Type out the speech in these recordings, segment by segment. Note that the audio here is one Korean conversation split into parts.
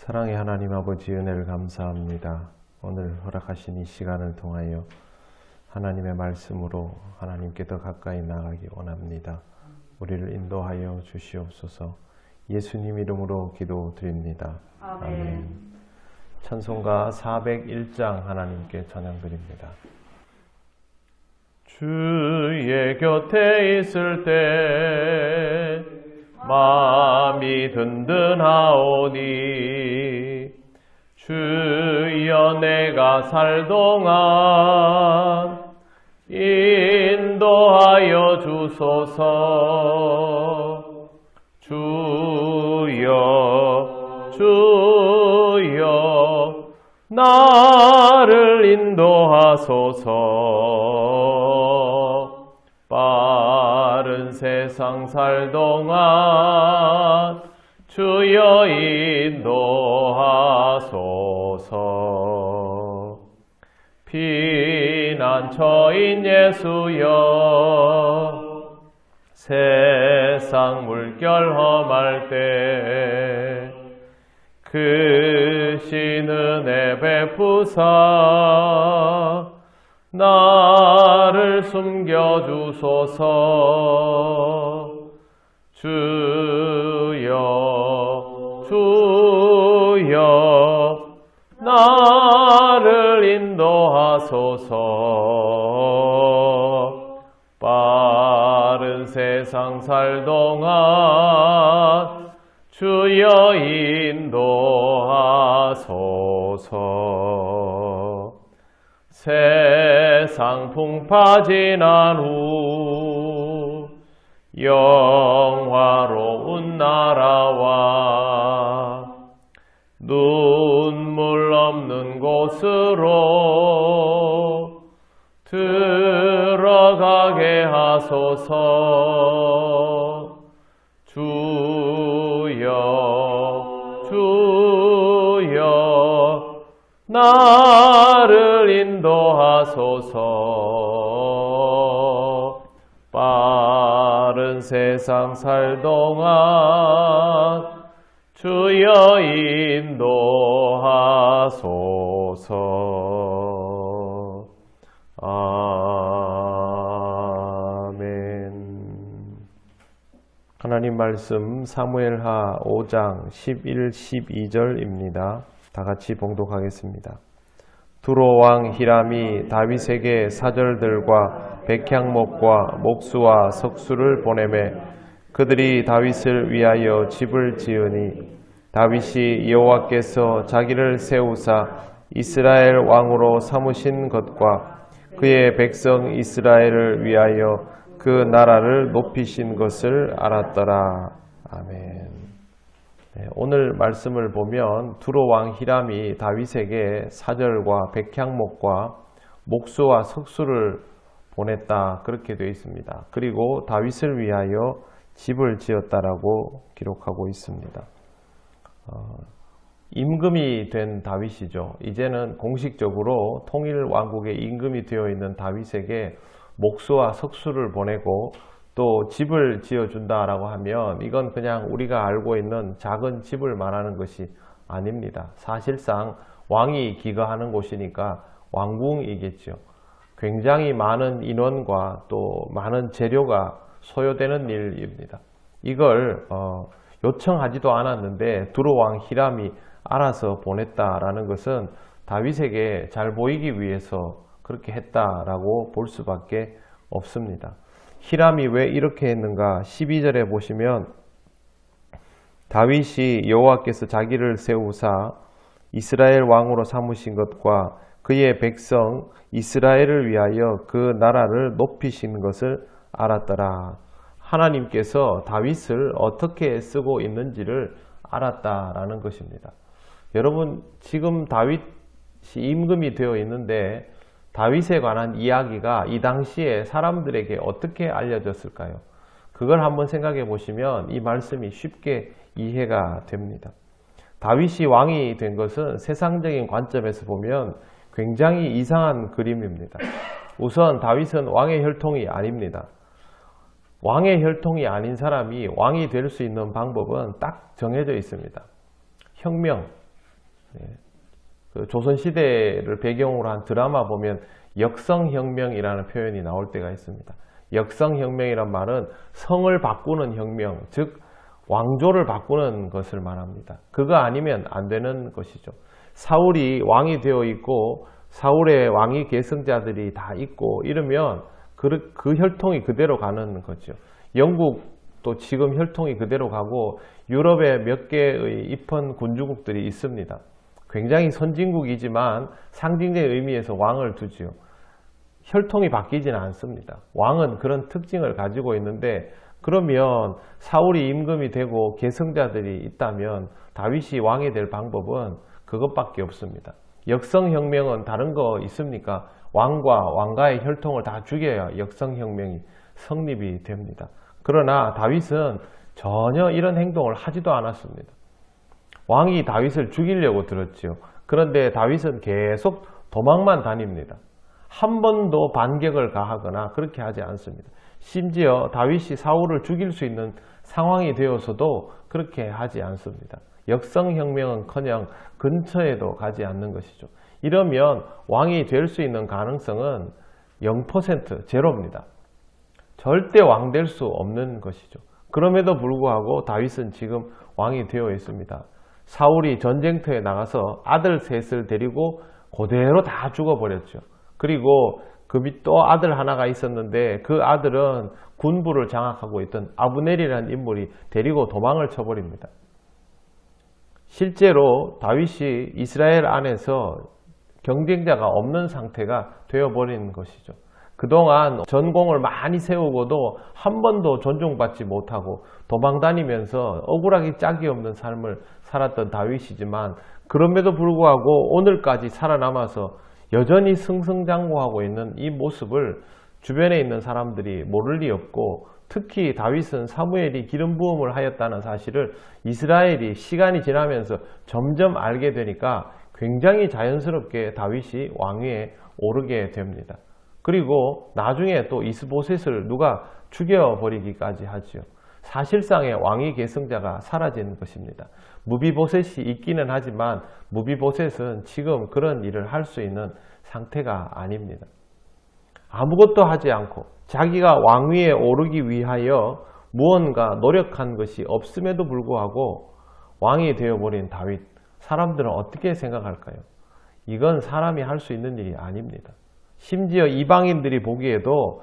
사랑의 하나님 아버지 은혜를 감사합니다. 오늘 허락하신 이 시간을 통하여 하나님의 말씀으로 하나님께 더 가까이 나가기 원합니다. 우리를 인도하여 주시옵소서. 예수님 이름으로 기도드립니다. 아멘. 찬송가 401장 하나님께 찬양드립니다. 주의 곁에 있을 때 마음이 든든하오니 주여 내가 살 동안 인도하여 주소서. 주여 나를 인도하소서. 빠른 세상 살 동안 주여 인도하소서. 피난처인 예수여 세상 물결 험할 때 크신 은혜 베푸사 나를 숨겨주소서. 주여 나를 인도하소서. 빠른 세상 살 동안 주여 인도하소서. 세상 풍파 지난 후 영화로운 나라와 눈물 없는 곳으로 들어가게 하소서. 주여 나를 인도하소서. 빠른 세상 살 동안 주여 인도하소서. 아멘. 하나님 말씀 사무엘하 5장 11, 12절입니다. 다 같이 봉독하겠습니다. 두로 왕 히람이 다윗에게 사절들과 백향목과 목수와 석수를 보내매 그들이 다윗을 위하여 집을 지으니 다윗이 여호와께서 자기를 세우사 이스라엘 왕으로 삼으신 것과 그의 백성 이스라엘을 위하여 그 나라를 높이신 것을 알았더라. 아멘. 네, 오늘 말씀을 보면 두로 왕 히람이 다윗에게 사절과 백향목과 목수와 석수를 보냈다 그렇게 되어 있습니다. 그리고 다윗을 위하여 집을 지었다라고 기록하고 있습니다. 임금이 된 다윗이죠. 이제는 공식적으로 통일 왕국의 임금이 되어 있는 다윗에게 목수와 석수를 보내고 또 집을 지어준다라고 하면 이건 그냥 우리가 알고 있는 작은 집을 말하는 것이 아닙니다. 사실상 왕이 기거하는 곳이니까 왕궁이겠죠. 굉장히 많은 인원과 또 많은 재료가 소요되는 일입니다. 이걸 요청하지도 않았는데 두로 왕 히람이 알아서 보냈다라는 것은 다윗에게 잘 보이기 위해서 그렇게 했다라고 볼 수밖에 없습니다. 히람이 왜 이렇게 했는가? 12절에 보시면 다윗이 여호와께서 자기를 세우사 이스라엘 왕으로 삼으신 것과 그의 백성 이스라엘을 위하여 그 나라를 높이신 것을 알았더라. 하나님께서 다윗을 어떻게 쓰고 있는지를 알았다라는 것입니다. 여러분, 지금 다윗이 임금이 되어 있는데 다윗에 관한 이야기가 이 당시에 사람들에게 어떻게 알려졌을까요? 그걸 한번 생각해 보시면 이 말씀이 쉽게 이해가 됩니다. 다윗이 왕이 된 것은 세상적인 관점에서 보면 굉장히 이상한 그림입니다. 우선 다윗은 왕의 혈통이 아닙니다. 왕의 혈통이 아닌 사람이 왕이 될 수 있는 방법은 딱 정해져 있습니다. 혁명, 그 조선시대를 배경으로 한 드라마 보면 역성혁명이라는 표현이 나올 때가 있습니다. 역성혁명이란 말은 성을 바꾸는 혁명, 즉 왕조를 바꾸는 것을 말합니다. 그거 아니면 안 되는 것이죠. 사울이 왕이 되어 있고 사울의 왕위 계승자들이 다 있고 이러면 그 혈통이 그대로 가는 거죠. 영국도 지금 혈통이 그대로 가고 유럽에 몇 개의 입헌 군주국들이 있습니다. 굉장히 선진국이지만 상징적인 의미에서 왕을 두지요. 혈통이 바뀌지는 않습니다. 왕은 그런 특징을 가지고 있는데 그러면 사울이 임금이 되고 계승자들이 있다면 다윗이 왕이 될 방법은 그것밖에 없습니다. 역성혁명은 다른 거 있습니까? 왕과 왕가의 혈통을 다 죽여야 역성혁명이 성립이 됩니다. 그러나 다윗은 전혀 이런 행동을 하지도 않았습니다. 왕이 다윗을 죽이려고 들었지요. 그런데 다윗은 계속 도망만 다닙니다. 한 번도 반격을 가하거나 그렇게 하지 않습니다. 심지어 다윗이 사울을 죽일 수 있는 상황이 되어서도 그렇게 하지 않습니다. 역성혁명은커녕 근처에도 가지 않는 것이죠. 이러면 왕이 될 수 있는 가능성은 0%, 제로입니다. 절대 왕 될 수 없는 것이죠. 그럼에도 불구하고 다윗은 지금 왕이 되어 있습니다. 사울이 전쟁터에 나가서 아들 셋을 데리고 그대로 다 죽어버렸죠. 그리고 그 밑 또 아들 하나가 있었는데 그 아들은 군부를 장악하고 있던 아브넬이라는 인물이 데리고 도망을 쳐버립니다. 실제로 다윗이 이스라엘 안에서 경쟁자가 없는 상태가 되어버린 것이죠. 그동안 전공을 많이 세우고도 한 번도 존중받지 못하고 도망다니면서 억울하기 짝이 없는 삶을 살았던 다윗이지만 그럼에도 불구하고 오늘까지 살아남아서 여전히 승승장구하고 있는 이 모습을 주변에 있는 사람들이 모를 리 없고 특히 다윗은 사무엘이 기름 부음을 하였다는 사실을 이스라엘이 시간이 지나면서 점점 알게 되니까 굉장히 자연스럽게 다윗이 왕위에 오르게 됩니다. 그리고 나중에 또 이스보셋을 누가 죽여버리기까지 하죠. 사실상의 왕위 계승자가 사라진 것입니다. 무비보셋이 있기는 하지만 무비보셋은 지금 그런 일을 할 수 있는 상태가 아닙니다. 아무것도 하지 않고 자기가 왕위에 오르기 위하여 무언가 노력한 것이 없음에도 불구하고 왕이 되어버린 다윗, 사람들은 어떻게 생각할까요? 이건 사람이 할 수 있는 일이 아닙니다. 심지어 이방인들이 보기에도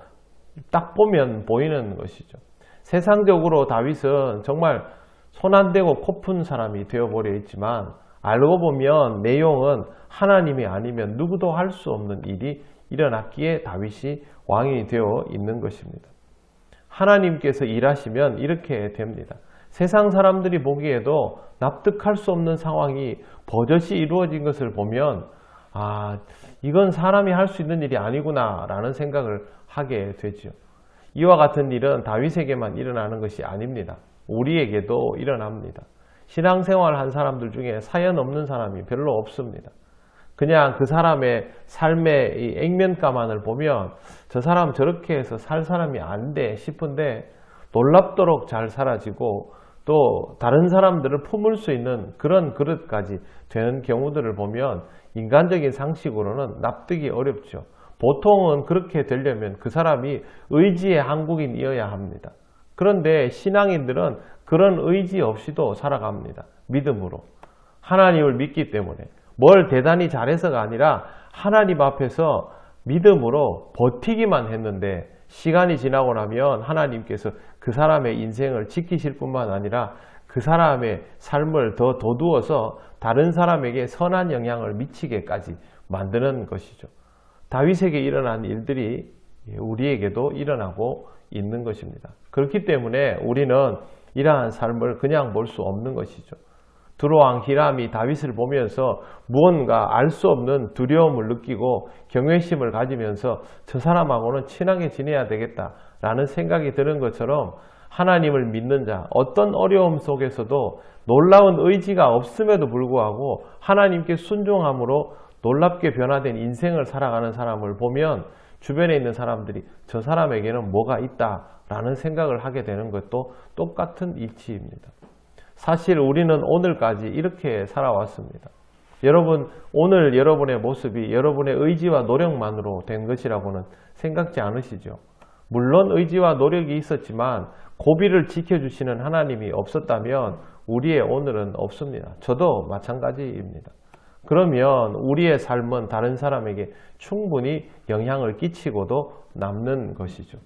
딱 보면 보이는 것이죠. 세상적으로 다윗은 정말 손 안 대고 코 푼 사람이 되어버려 있지만 알고 보면 내용은 하나님이 아니면 누구도 할 수 없는 일이 일어났기에 다윗이 왕이 되어 있는 것입니다. 하나님께서 일하시면 이렇게 됩니다. 세상 사람들이 보기에도 납득할 수 없는 상황이 버젓이 이루어진 것을 보면 이건 사람이 할 수 있는 일이 아니구나 라는 생각을 하게 되죠. 이와 같은 일은 다윗에게만 일어나는 것이 아닙니다. 우리에게도 일어납니다. 신앙생활 한 사람들 중에 사연 없는 사람이 별로 없습니다. 그냥 그 사람의 삶의 이 액면가만을 보면 저 사람 저렇게 해서 살 사람이 안 돼 싶은데 놀랍도록 잘 살아지고 또 다른 사람들을 품을 수 있는 그런 그릇까지 되는 경우들을 보면 인간적인 상식으로는 납득이 어렵죠. 보통은 그렇게 되려면 그 사람이 의지의 한국인이어야 합니다. 그런데 신앙인들은 그런 의지 없이도 살아갑니다. 믿음으로. 하나님을 믿기 때문에. 뭘 대단히 잘해서가 아니라 하나님 앞에서 믿음으로 버티기만 했는데 시간이 지나고 나면 하나님께서 그 사람의 인생을 지키실 뿐만 아니라 그 사람의 삶을 더 도두어서 다른 사람에게 선한 영향을 미치게까지 만드는 것이죠. 다윗에게 일어난 일들이 우리에게도 일어나고 있는 것입니다. 그렇기 때문에 우리는 이러한 삶을 그냥 볼 수 없는 것이죠. 두로왕 히람이 다윗을 보면서 무언가 알 수 없는 두려움을 느끼고 경외심을 가지면서 저 사람하고는 친하게 지내야 되겠다라는 생각이 드는 것처럼 하나님을 믿는 자, 어떤 어려움 속에서도 놀라운 의지가 없음에도 불구하고 하나님께 순종함으로 놀랍게 변화된 인생을 살아가는 사람을 보면 주변에 있는 사람들이 저 사람에게는 뭐가 있다라는 생각을 하게 되는 것도 똑같은 이치입니다. 사실 우리는 오늘까지 이렇게 살아왔습니다. 여러분, 오늘 여러분의 모습이 여러분의 의지와 노력만으로 된 것이라고는 생각지 않으시죠? 물론 의지와 노력이 있었지만 고비를 지켜주시는 하나님이 없었다면 우리의 오늘은 없습니다. 저도 마찬가지입니다. 그러면 우리의 삶은 다른 사람에게 충분히 영향을 끼치고도 남는 것이죠.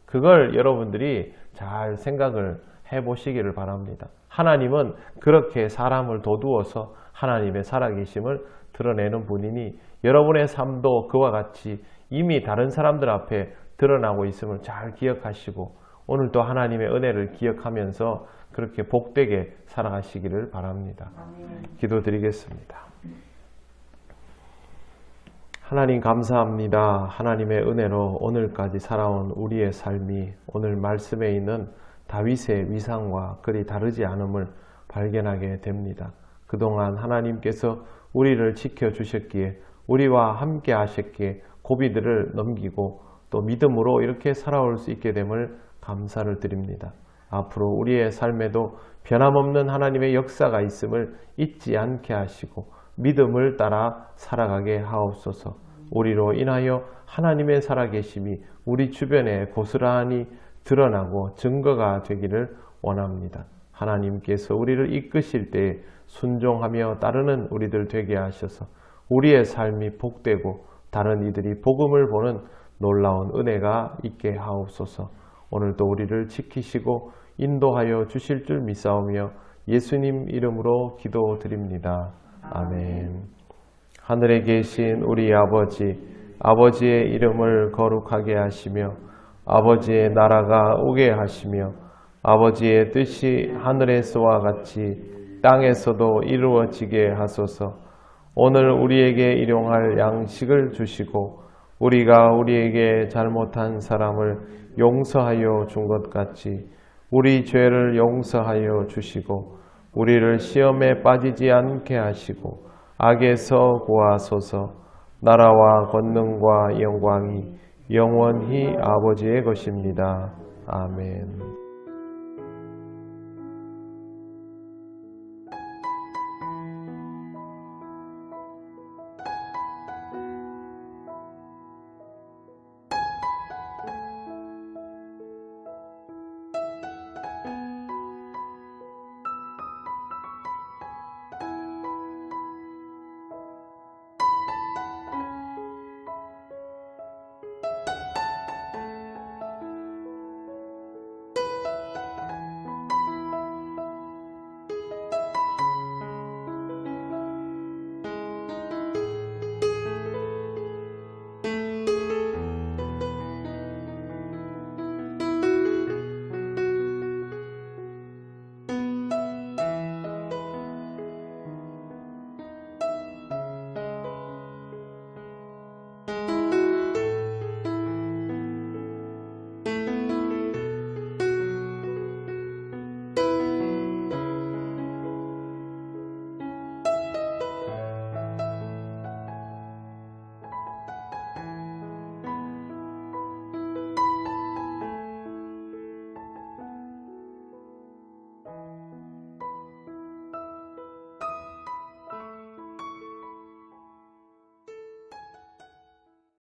그걸 여러분들이 잘 생각을 해보시기를 바랍니다. 하나님은 그렇게 사람을 도두어서 하나님의 살아계심을 드러내는 분이니 여러분의 삶도 그와 같이 이미 다른 사람들 앞에 드러나고 있음을 잘 기억하시고 오늘도 하나님의 은혜를 기억하면서 그렇게 복되게 살아가시기를 바랍니다. 기도드리겠습니다. 하나님 감사합니다. 하나님의 은혜로 오늘까지 살아온 우리의 삶이 오늘 말씀에 있는 다윗의 위상과 그리 다르지 않음을 발견하게 됩니다. 그동안 하나님께서 우리를 지켜주셨기에 우리와 함께 하셨기에 고비들을 넘기고 또 믿음으로 이렇게 살아올 수 있게 됨을 감사를 드립니다. 앞으로 우리의 삶에도 변함없는 하나님의 역사가 있음을 잊지 않게 하시고 믿음을 따라 살아가게 하옵소서. 우리로 인하여 하나님의 살아계심이 우리 주변에 고스란히 드러나고 증거가 되기를 원합니다. 하나님께서 우리를 이끄실 때에 순종하며 따르는 우리들 되게 하셔서 우리의 삶이 복되고 다른 이들이 복음을 보는 놀라운 은혜가 있게 하옵소서. 오늘도 우리를 지키시고 인도하여 주실 줄 믿사오며 예수님 이름으로 기도드립니다. 아멘. 하늘에 계신 우리 아버지, 아버지의 이름을 거룩하게 하시며 아버지의 나라가 오게 하시며 아버지의 뜻이 하늘에서와 같이 땅에서도 이루어지게 하소서. 오늘 우리에게 일용할 양식을 주시고 우리가 우리에게 잘못한 사람을 용서하여 준 것 같이 우리 죄를 용서하여 주시고 우리를 시험에 빠지지 않게 하시고 악에서 구하소서. 나라와 권능과 영광이 영원히 아버지의 것입니다. 아멘.